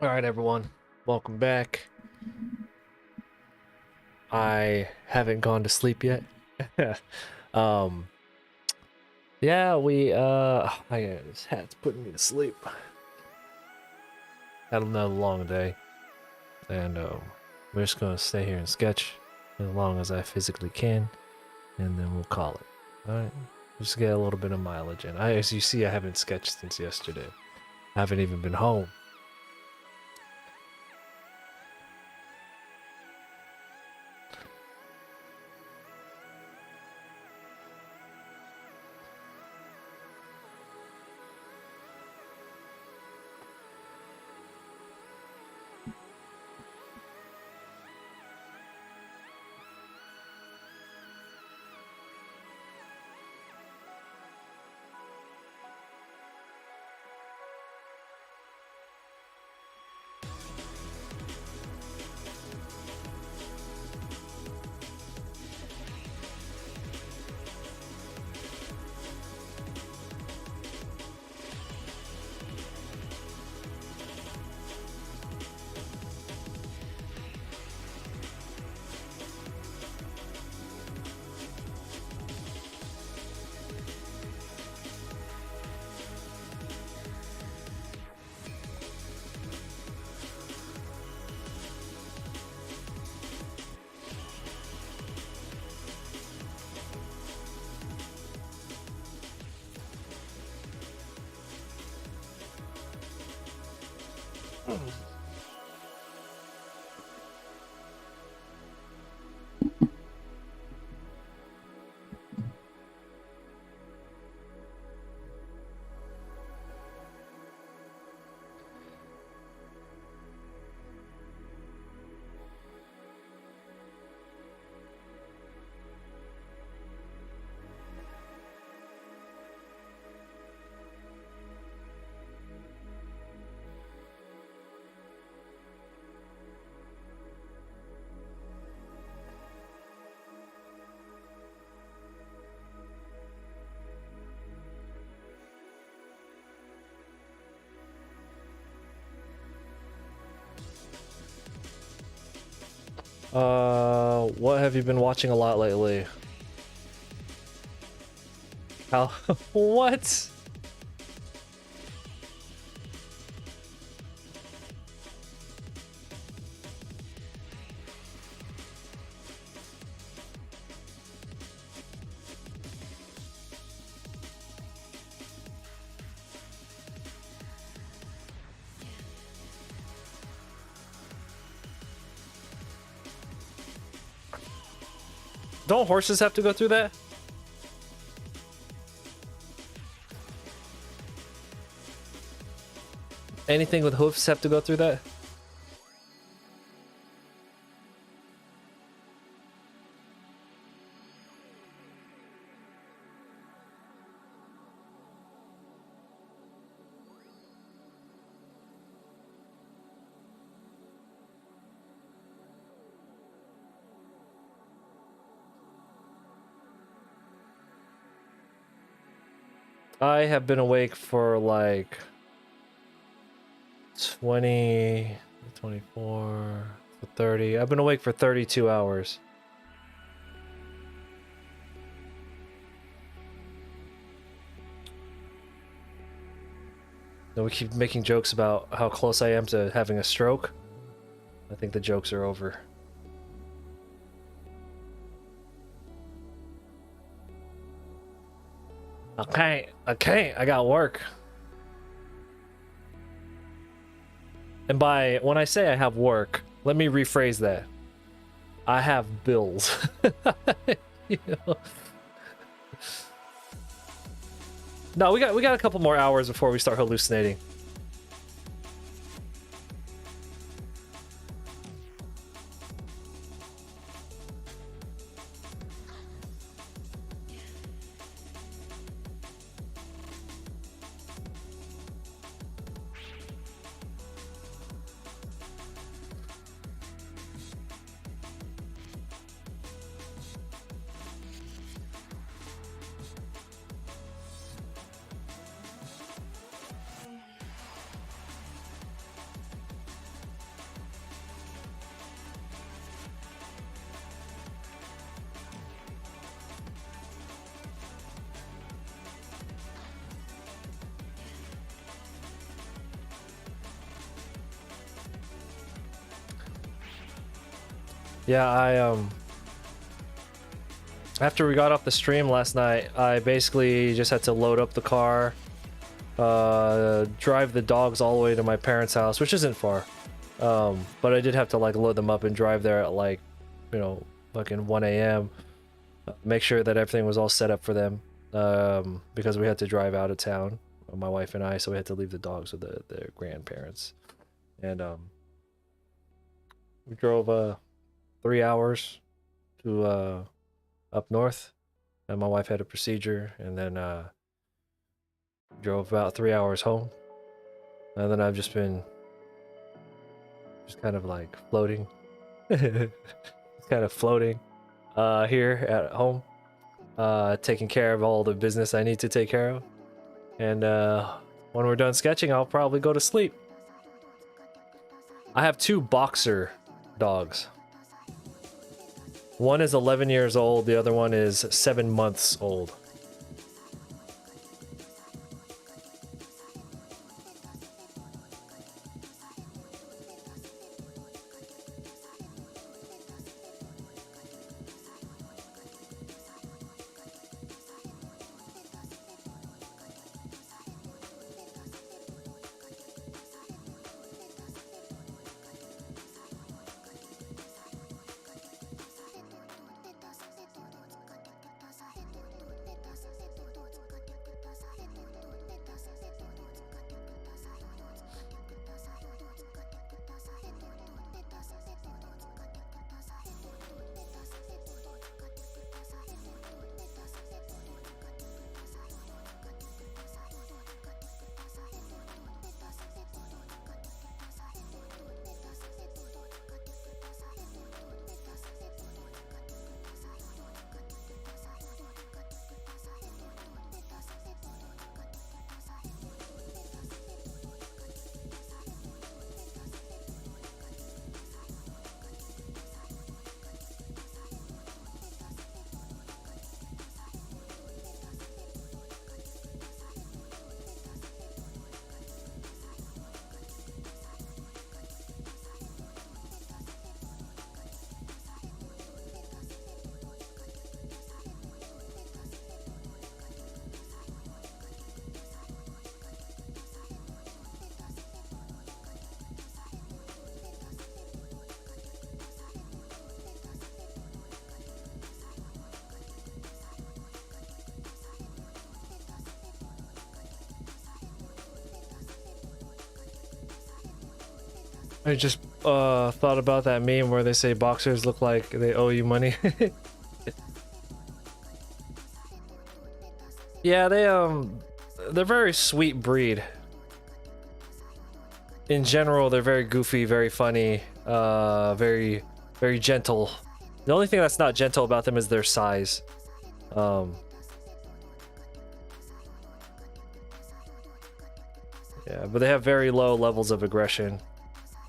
All right, everyone, welcome back. I haven't gone to sleep yet. um, yeah, this hat's putting me to sleep. Had another long day, and we're just gonna stay here and sketch as long as I physically can, and then we'll call it. All right, just get a little bit of mileage in. As you see, I haven't sketched since yesterday. I haven't even been home. What have you been watching a lot lately? How? What? Don't horses have to go through that? Anything with hoofs have to go through that? I have been awake for like 20, 24, 30. I've been awake for 32 hours. And we keep making jokes about how close I am to having a stroke. I think the jokes are over. Okay, I got work. And when I say I have work, let me rephrase that. I have bills. You know? No, we got a couple more hours before we start hallucinating. Yeah, after we got off the stream last night, I basically just had to load up the car, drive the dogs all the way to my parents' house, which isn't far. But I did have to like load them up and drive there at like, you know, fucking 1 a.m. Make sure that everything was all set up for them, because we had to drive out of town, my wife and I, so we had to leave the dogs with their grandparents. And we drove 3 hours to up north, and my wife had a procedure, and then drove about 3 hours home, and then I've just been kind of like floating, kind of floating here at home, taking care of all the business I need to take care of, and when we're done sketching, I'll probably go to sleep. I have 2 boxer dogs. One is 11 years old, the other one is 7 months old. I just thought about that meme where they say boxers look like they owe you money. Yeah, they're very sweet breed. In general, they're very goofy, very funny, very gentle. The only thing that's not gentle about them is their size. Yeah, but they have very low levels of aggression.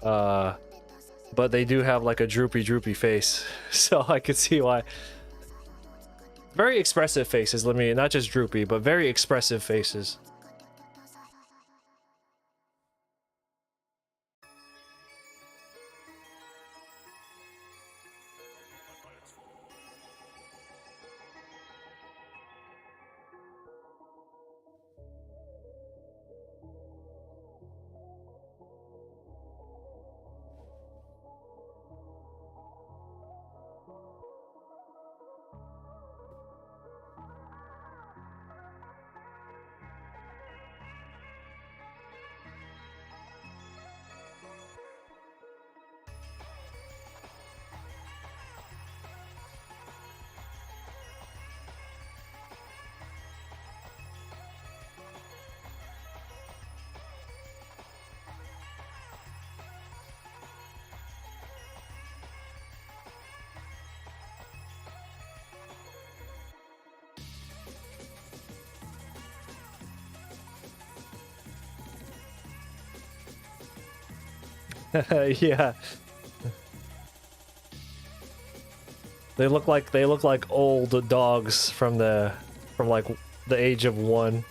But they do have like a droopy face, so I could see why. Very expressive faces, not just droopy, but very expressive faces. Yeah. They look like old dogs from like the age of 1.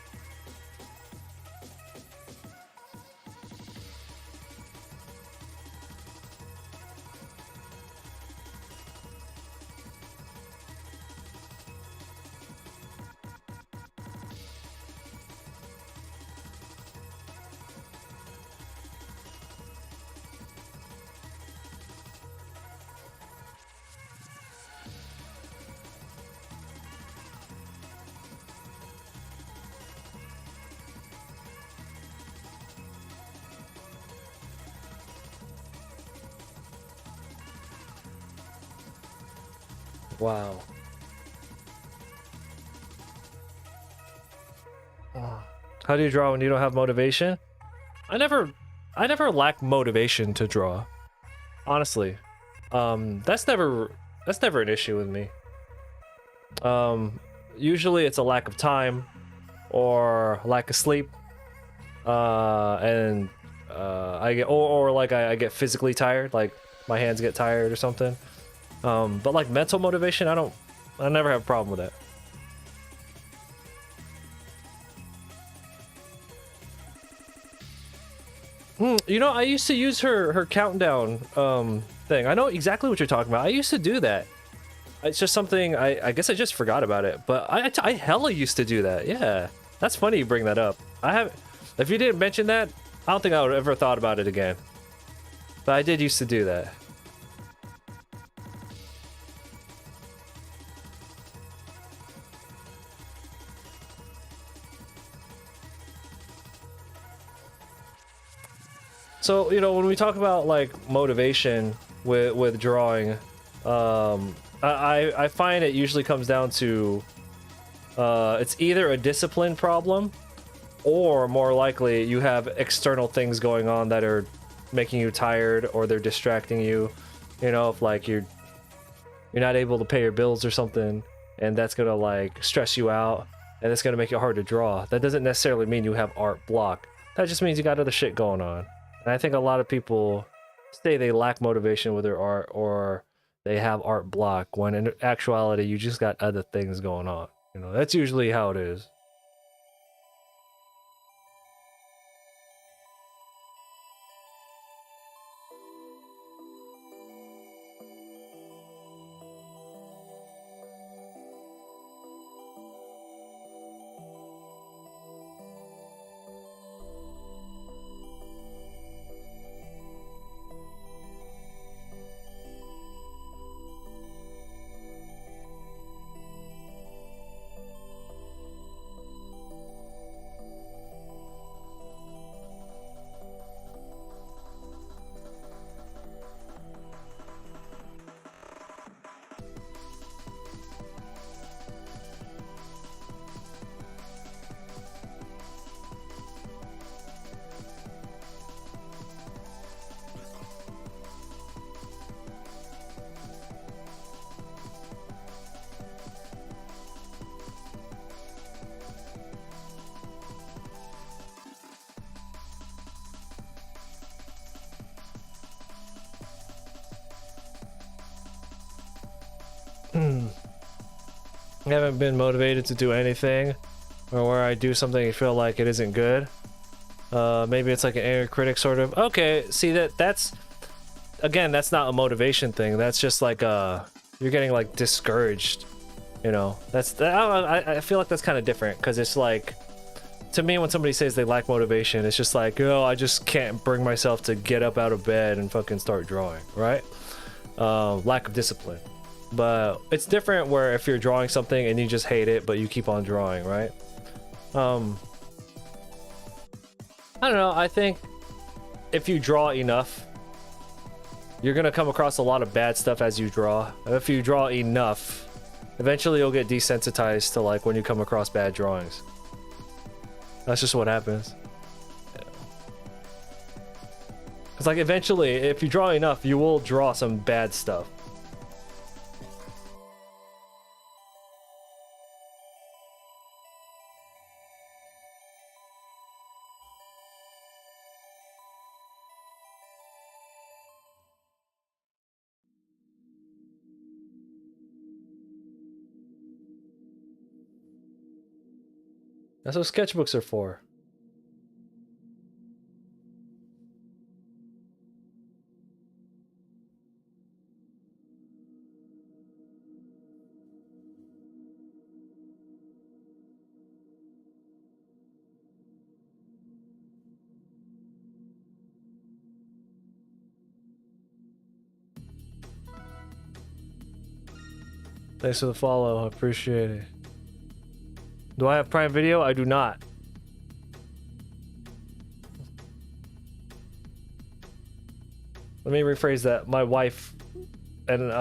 Wow. How do you draw when you don't have motivation? I never lack motivation to draw. Honestly. That's never an issue with me. Usually it's a lack of time or lack of sleep. I get or like I get physically tired, like my hands get tired or something. But like mental motivation, I never have a problem with that. You know, I used to use her countdown thing. I know exactly what you're talking about. I used to do that. It's just something I guess I just forgot about it, but I hella used to do that. Yeah, that's funny you bring that up. If you didn't mention that, I don't think I would have ever thought about it again. But I did used to do that. So, you know, when we talk about like motivation with drawing, I find it usually comes down to it's either a discipline problem, or more likely you have external things going on that are making you tired, or they're distracting you. You know, if like you're not able to pay your bills or something, and that's gonna like stress you out, and it's gonna make it hard to draw. That doesn't necessarily mean you have art block. That just means you got other shit going on. And I think a lot of people say they lack motivation with their art, or they have art block, when in actuality you just got other things going on. You know, that's usually how it is. I haven't been motivated to do anything, or where I do something and feel like it isn't good. Maybe it's like an inner critic sort of. Okay, see that's again, that's not a motivation thing. That's just like you're getting like discouraged. You know, I feel like that's kind of different, because it's like, to me, when somebody says they lack motivation, it's just like, oh, I just can't bring myself to get up out of bed and fucking start drawing, right? Lack of discipline. But it's different where if you're drawing something and you just hate it, but you keep on drawing, right? I don't know. I think if you draw enough, you're gonna come across a lot of bad stuff as you draw. If you draw enough, eventually you'll get desensitized to like when you come across bad drawings. That's just what happens. It's like eventually, if you draw enough, you will draw some bad stuff. That's what sketchbooks are for. Thanks for the follow. I appreciate it. Do I have Prime Video? I do not. Let me rephrase that. My wife and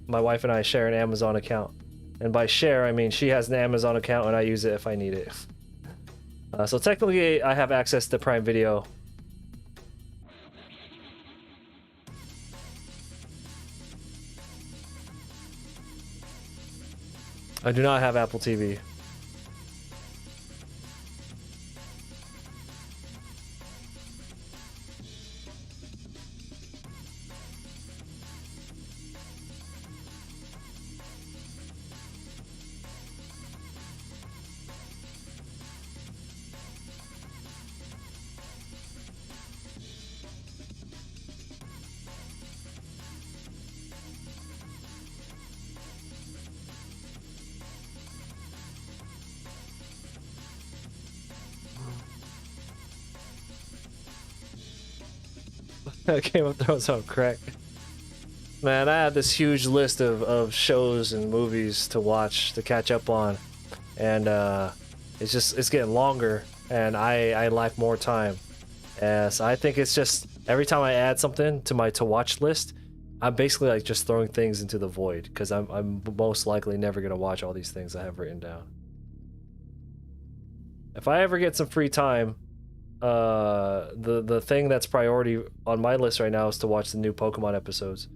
My wife and I share an Amazon account. And by share, I mean she has an Amazon account and I use it if I need it. So technically, I have access to Prime Video. I do not have Apple TV. Game of Thrones on crack. Man, I had this huge list of shows and movies to watch to catch up on, and it's getting longer, and I lack more time. So I think it's just every time I add something to my to watch list, I'm basically like just throwing things into the void because I'm most likely never gonna watch all these things I have written down. If I ever get some free time, the thing that's priority on my list right now is to watch the new Pokemon episodes.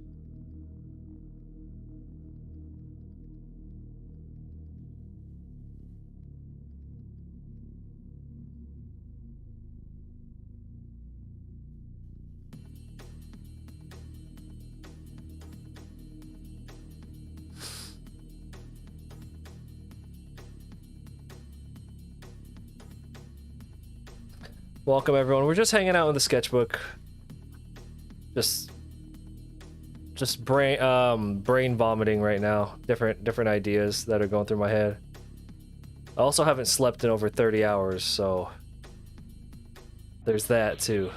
Welcome everyone. We're just hanging out in the sketchbook. Just brain vomiting right now. Different ideas that are going through my head. I also haven't slept in over 30 hours, so there's that too.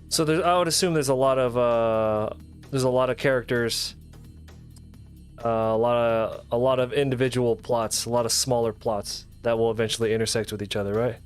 So I would assume there's a lot of characters, a lot of individual plots, a lot of smaller plots that will eventually intersect with each other, right?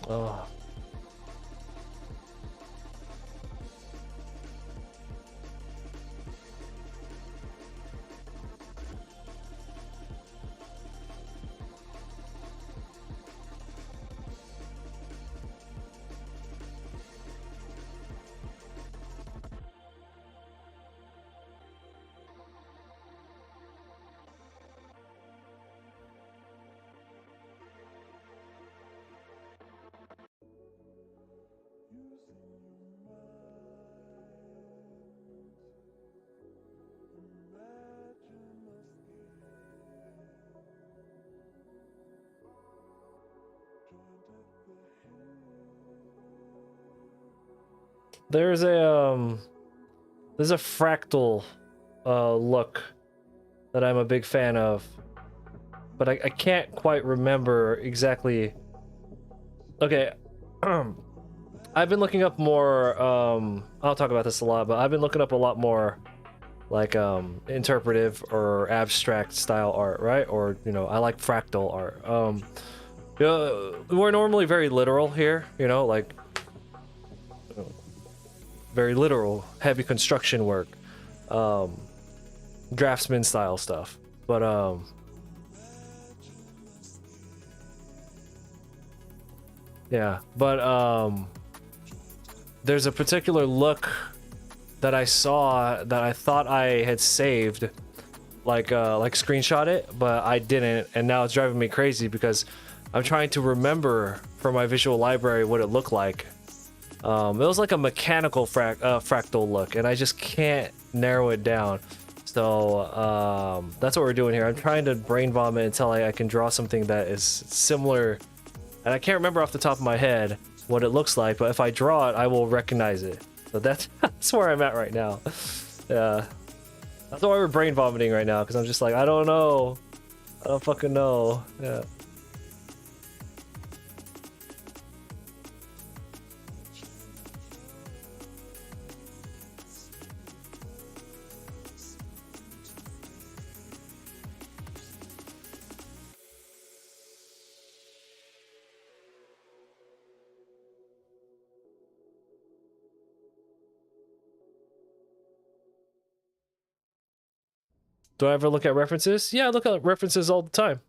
Oh. There's a fractal look that I'm a big fan of, but I can't quite remember exactly. Okay, I've been looking up more. I'll talk about this a lot, but I've been looking up a lot more, like interpretive or abstract style art, right? Or I like fractal art. We're normally very literal here, like very literal, heavy construction work, draftsman style stuff. But yeah, but there's a particular look that I saw that I thought I had saved, like screenshot it, but I didn't, and now it's driving me crazy because I'm trying to remember from my visual library what it looked like. It was like a mechanical fractal look, and I just can't narrow it down. So that's what we're doing here. I'm trying to brain vomit until I can draw something that is similar, and I can't remember off the top of my head what it looks like, but if I draw it, I will recognize it. So that's where I'm at right now. Yeah, that's why we're brain vomiting right now, because I'm just like, I don't know. I don't fucking know. Yeah. Do I ever look at references? Yeah, I look at references all the time.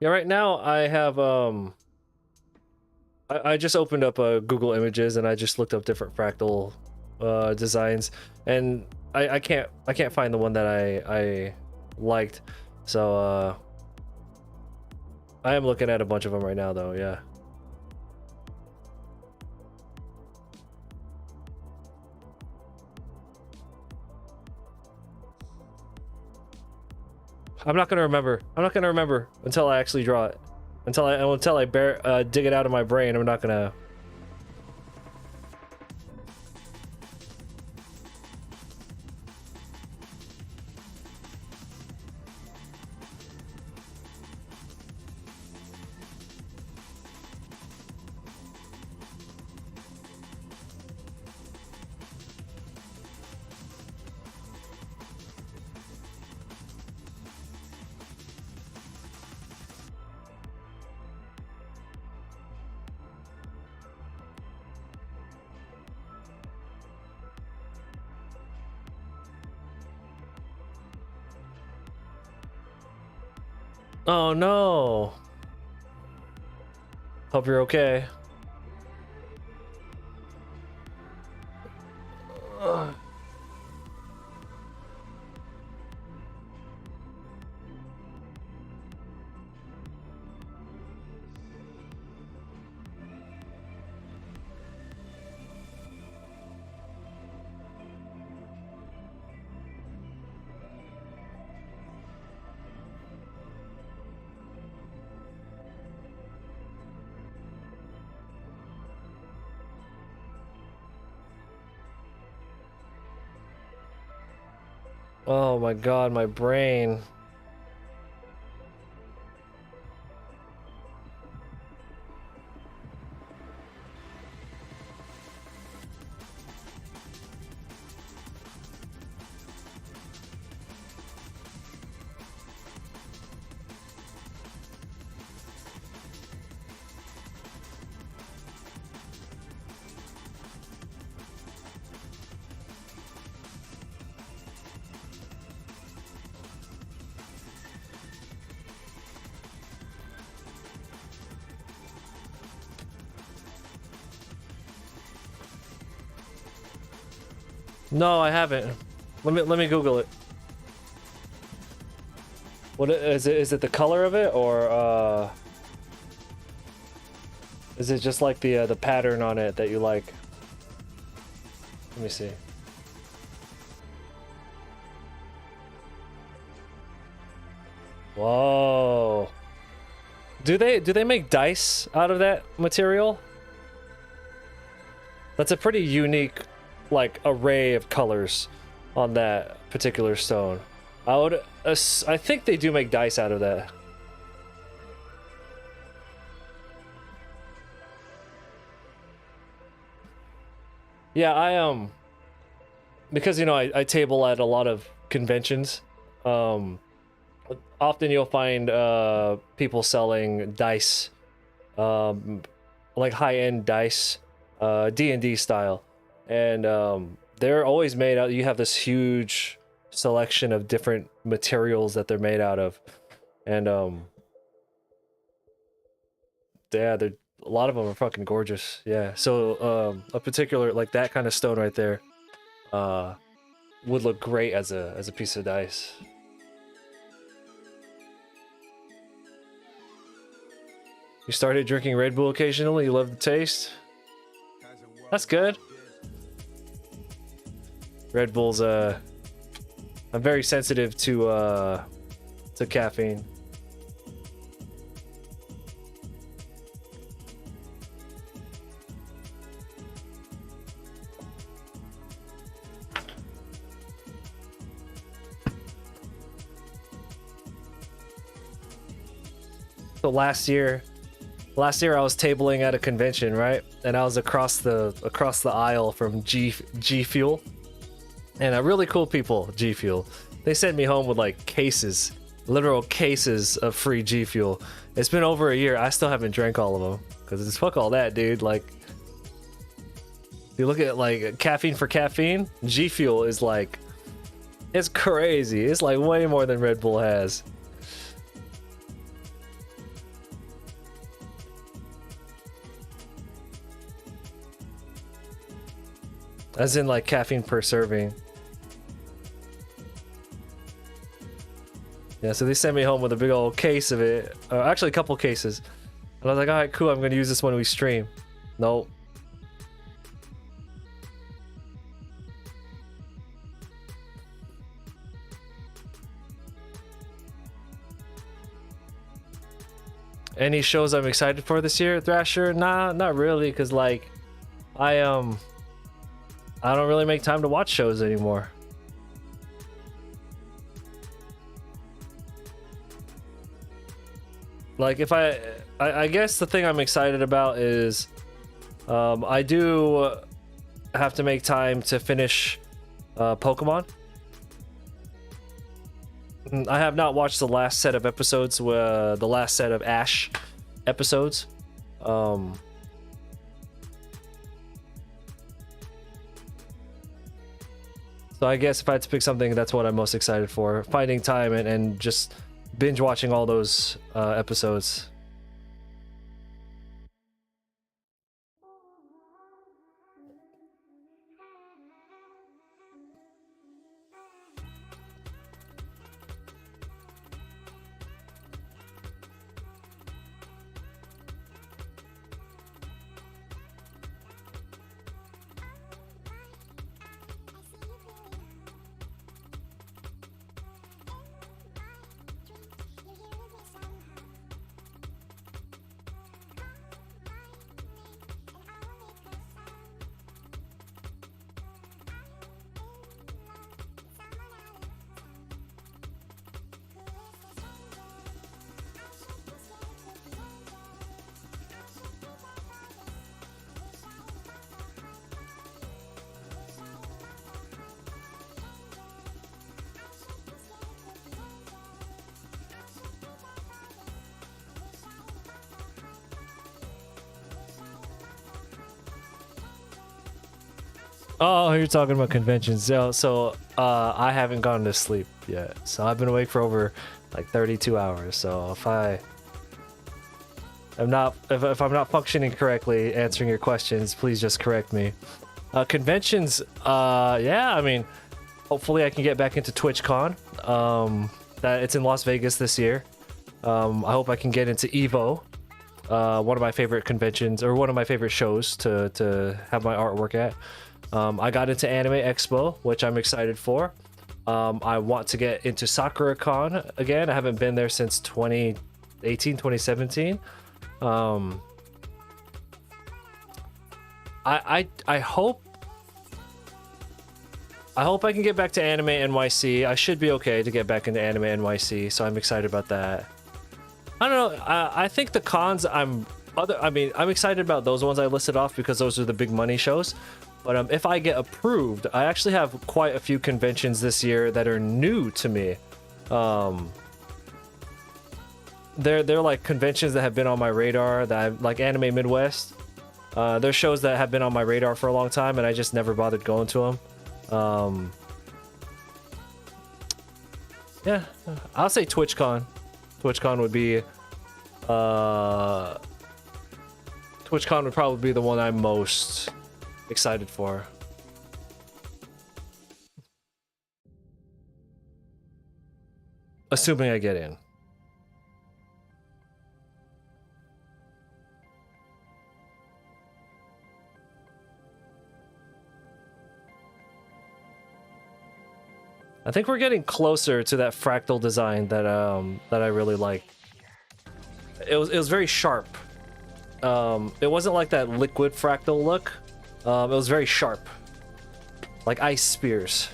Yeah, right now I have I just opened up Google Images and I just looked up different fractal designs, and I can't find the one that I liked. So I am looking at a bunch of them right now though, yeah. I'm not gonna remember. I'm not gonna remember until I actually draw it. Until I dig it out of my brain. I'm not gonna. Oh no. Hope you're okay. Ugh. Oh my god, my brain. No, I haven't. Let me Google it. What is it? Is it the color of it, or is it just like the pattern on it that you like? Let me see. Whoa. Do they make dice out of that material? That's a pretty unique, like, array of colors on that particular stone. I think they do make dice out of that. Yeah, because you know I table at a lot of conventions. Often you'll find people selling dice, like high-end dice, D&D style, and they're always made out. You have this huge selection of different materials that they're made out of, and yeah, a lot of them are fucking gorgeous. Yeah, so a particular, like, that kind of stone right there would look great as a piece of dice. You started drinking Red Bull occasionally. You love the taste. That's good. Red Bull's I'm very sensitive to caffeine. So last year I was tabling at a convention, right? And I was across the aisle from G Fuel. And really cool people, G Fuel. They sent me home with like cases, literal cases of free G Fuel. It's been over a year. I still haven't drank all of them because it's fuck all that, dude. Like, if you look at like caffeine for caffeine, G Fuel is like, it's crazy. It's like way more than Red Bull has. As in like caffeine per serving. Yeah, so they sent me home with a big old case of it. Actually, a couple cases. And I was like, all right, cool, I'm going to use this when we stream. Nope. Any shows I'm excited for this year, Thrasher? Nah, not really, because like, I don't really make time to watch shows anymore. Like, if I guess the thing I'm excited about is I do have to make time to finish Pokemon. I have not watched the last set of episodes, the last set of Ash episodes. So I guess if I had to pick something, that's what I'm most excited for. Finding time and just binge watching all those episodes. Oh, you're talking about conventions. So I haven't gone to sleep yet. So I've been awake for over like 32 hours. So if I'm not functioning correctly answering your questions, please just correct me. Conventions, yeah, I mean, hopefully I can get back into TwitchCon. That it's in Las Vegas this year. I hope I can get into Evo, one of my favorite conventions, or one of my favorite shows to have my artwork at. I got into Anime Expo, which I'm excited for. I want to get into SakuraCon again. I haven't been there since 2018, 2017. I hope I can get back to Anime NYC. I should be okay to get back into Anime NYC, so I'm excited about that. I don't know. I think the cons I'm excited about those ones I listed off because those are the big money shows. But if I get approved, I actually have quite a few conventions this year that are new to me. They're like conventions that have been on my radar, like Anime Midwest. They're shows that have been on my radar for a long time, and I just never bothered going to them. Yeah, I'll say TwitchCon. TwitchCon would be TwitchCon would probably be the one I'm most excited for. Assuming I get in. I think we're getting closer to that fractal design that I really like. It was very sharp. It wasn't like that liquid fractal look. It was very sharp, like ice spears.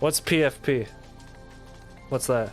What's PFP? What's that?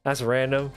That's random.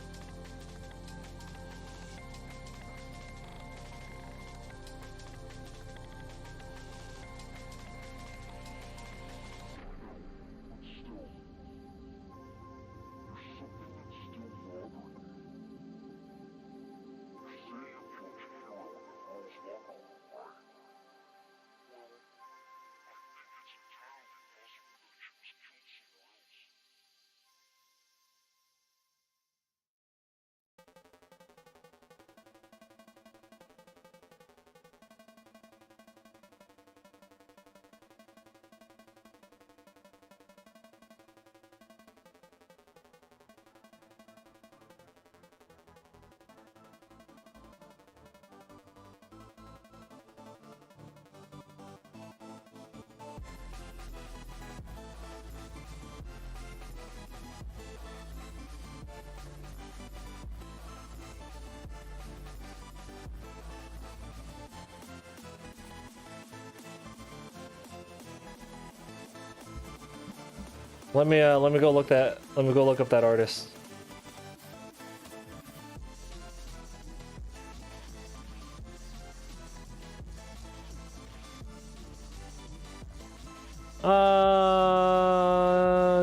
Let me go look up that artist.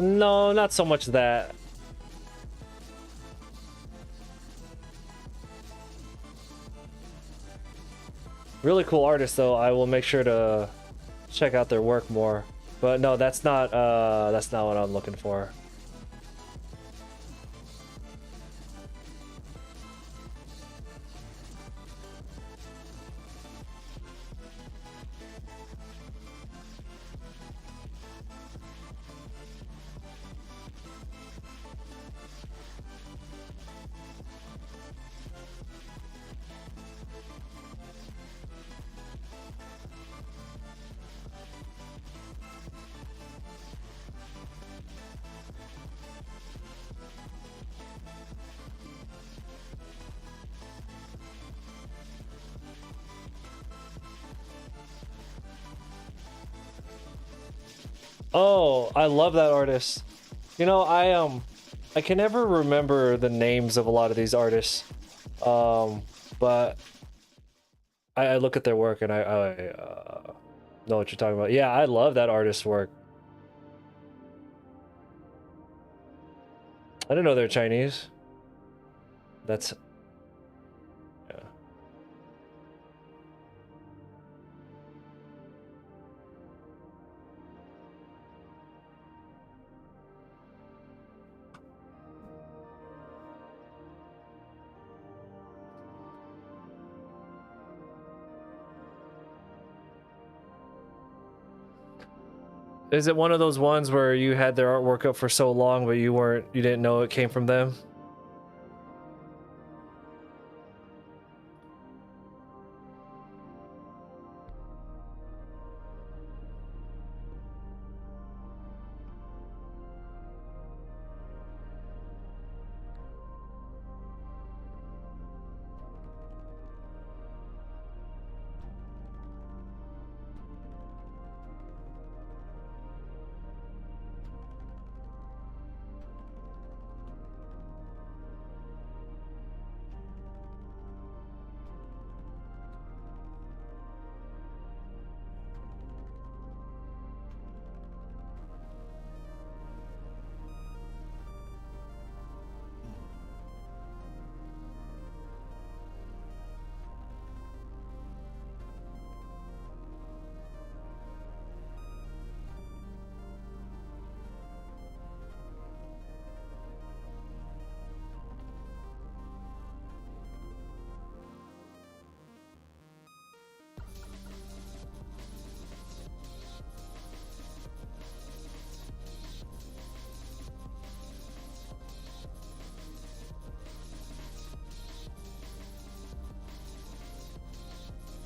No, not so much that. Really cool artists, though. I will make sure to check out their work more. But no, that's not what I'm looking for. Oh, I love that artist. You know, I can never remember the names of a lot of these artists. But I look at their work and I know what you're talking about. Yeah, I love that artist's work. I didn't know they're Chinese. That's yeah. Is it one of those ones where you had their artwork up for so long, but you didn't know it came from them?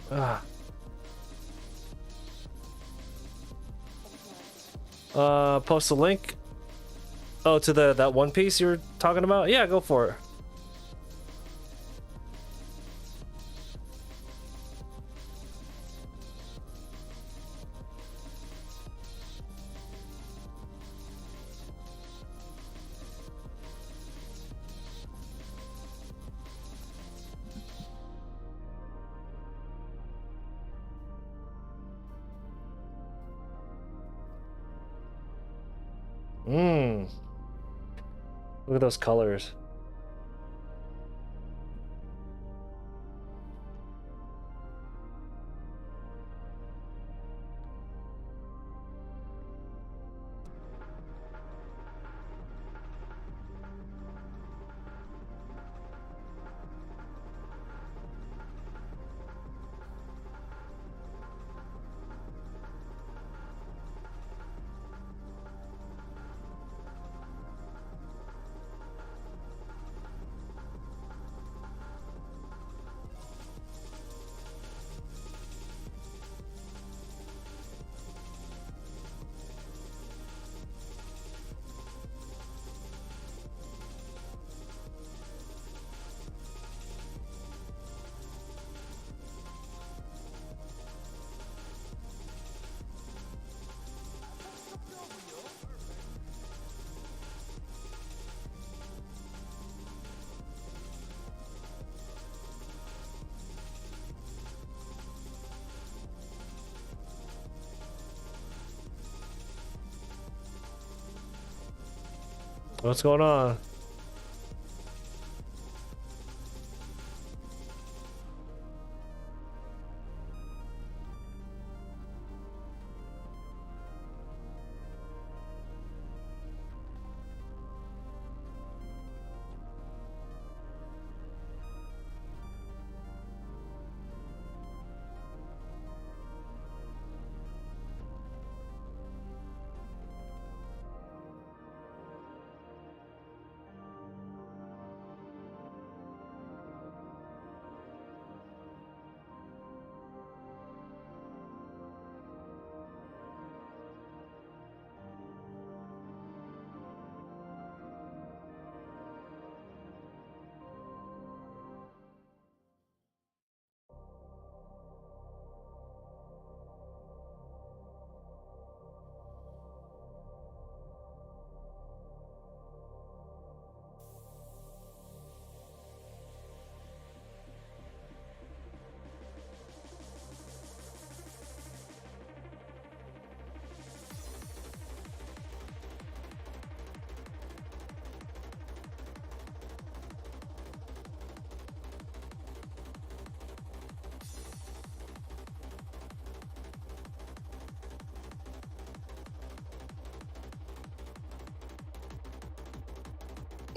Ah. Post a link. Oh, to that one piece you were talking about? Yeah, go for it. Mmm. Look at those colors. What's going on?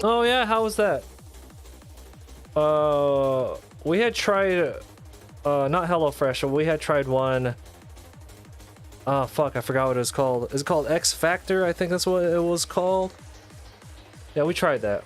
Oh yeah, how was that? We had tried, not HelloFresh, but we had tried one. Oh fuck, I forgot what it was called. Is it called X Factor? I think that's what it was called. Yeah, we tried that.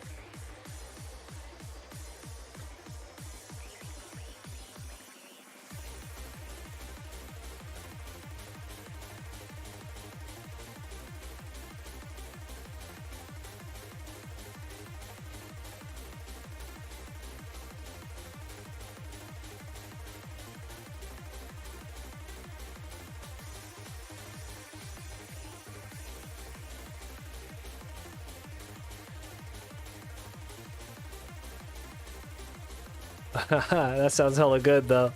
That sounds hella good though.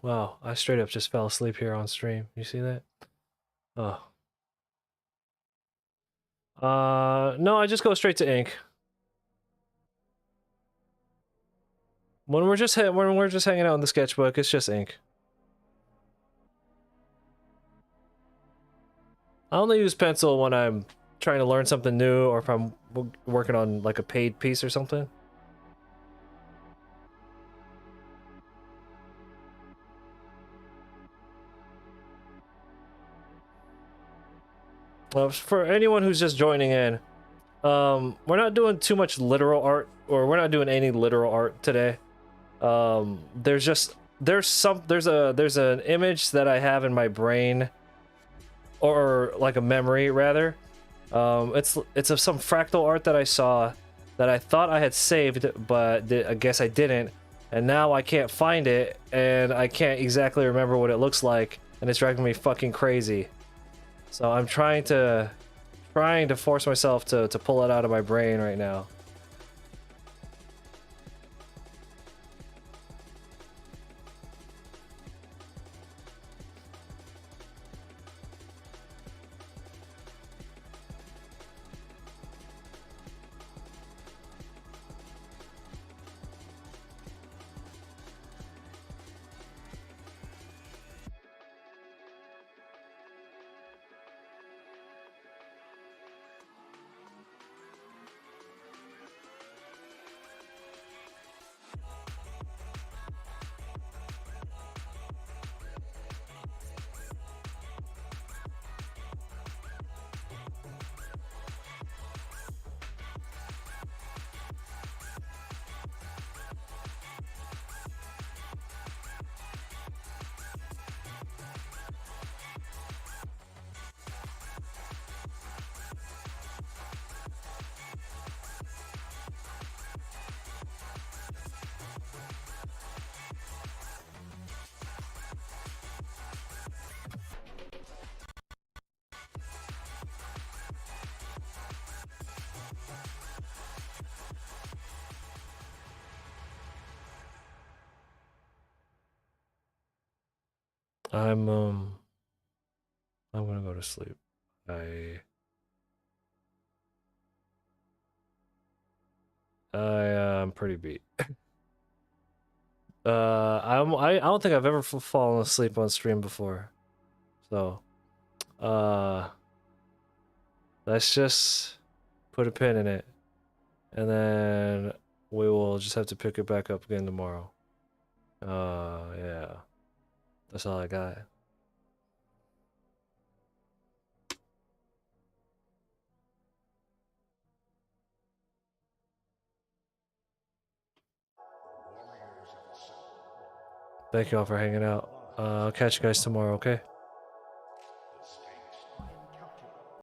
Wow, I straight up just fell asleep here on stream. You see that? Oh. No, I just go straight to ink. When we're just hanging out in the sketchbook, it's just ink. I only use pencil when I'm trying to learn something new or if I'm working on like a paid piece or something. For anyone who's just joining in, we're not doing too much literal art, or we're not doing any literal art today. There's an image that I have in my brain, or like a memory rather. It's of some fractal art that I saw that I thought I had saved, but I guess I didn't, and now I can't find it, and I can't exactly remember what it looks like, and it's driving me fucking crazy. So I'm trying to force myself to pull it out of my brain right now. I'm gonna go to sleep. I'm pretty beat. I don't think I've ever fallen asleep on stream before. So, let's just put a pin in it, and then we will just have to pick it back up again tomorrow. Yeah. That's all I got. Thank you all for hanging out. I'll catch you guys tomorrow, okay?